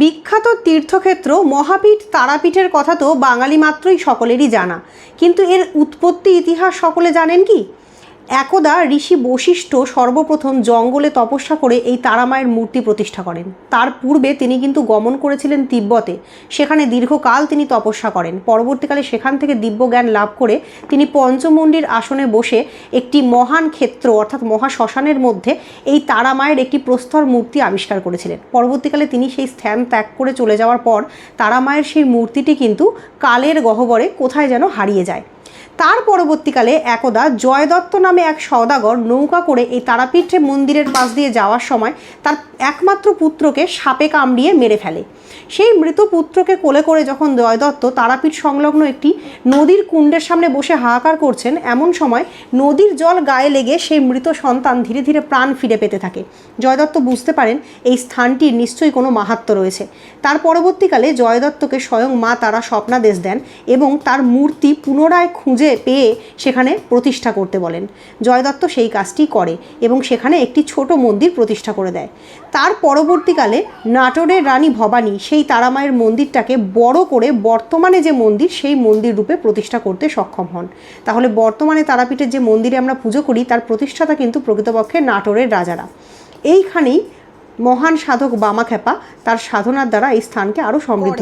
বিখ্যাত তীর্থক্ষেত্র মহাপীঠ তারাপীঠের কথা তো বাঙালি মাত্রই সকলেরই জানা, কিন্তু এর উৎপত্তি ইতিহাস সকলে জানেন কি? একদা ঋষি বশিষ্ঠ সর্বপ্রথম জঙ্গলে তপস্যা করে এই তারামায়ের মূর্তি প্রতিষ্ঠা করেন। তার পূর্বে তিনি কিন্তু গমন করেছিলেন তিব্বতে, সেখানে দীর্ঘকাল তিনি তপস্যা করেন। পরবর্তীকালে সেখান থেকে দিব্যজ্ঞান লাভ করে তিনি পঞ্চমুণ্ডির আসনে বসে একটি মহান ক্ষেত্র অর্থাৎ মহাশ্মশানের মধ্যে এই তারামায়ের একটি প্রস্তর মূর্তি আবিষ্কার করেছিলেন। পরবর্তীকালে তিনি সেই স্থান ত্যাগ করে চলে যাওয়ার পর তারামায়ের সেই মূর্তিটি কিন্তু কালের গহ্বরে কোথায় যেন হারিয়ে যায়। তার পরবর্তীকালে একদা জয়দত্ত নামে এক সওদাগর নৌকা করে এই তারাপীঠ মন্দিরের পাশ দিয়ে যাওয়ার সময় তার একমাত্র পুত্রকে সাপে কামড়িয়ে মেরে ফেলে। সেই মৃত পুত্রকে কোলে করে যখন জয়দত্ত তারাপীঠ সংলগ্ন একটি নদীর কুণ্ডের সামনে বসে হাহাকার করছেন, এমন সময় নদীর জল গায়ে লেগে সেই মৃত সন্তান ধীরে ধীরে প্রাণ ফিরে পেতে থাকে। জয়দত্ত বুঝতে পারেন এই স্থানটির নিশ্চয়ই কোনো মাহাত্ম্য রয়েছে। তার পরবর্তীকালে জয়দত্তকে স্বয়ং মা তারা স্বপ্নাদেশ দেন এবং তার মূর্তি পুনরায় খুঁজে পেয়ে সেখানে প্রতিষ্ঠা করতে বলেন। জয়দত্ত সেই কাজটি করে এবং সেখানে একটি ছোট মন্দির প্রতিষ্ঠা করে দেয়। তার পরবর্তীকালে নাটোরের রানী ভবানী সেই তারামায়ের মন্দিরটাকে বড় করে বর্তমানে যে মন্দির সেই মন্দির রূপে প্রতিষ্ঠা করতে সক্ষম হন। তাহলে বর্তমানে তারাপীঠের যে মন্দিরে আমরা পুজো করি তার প্রতিষ্ঠাতা কিন্তু প্রকৃতপক্ষে নাটোরের রাজারা। এইখানেই মহান সাধক বামাখ্যাপা তার সাধনার দ্বারা এই স্থানকে আরও সমৃদ্ধ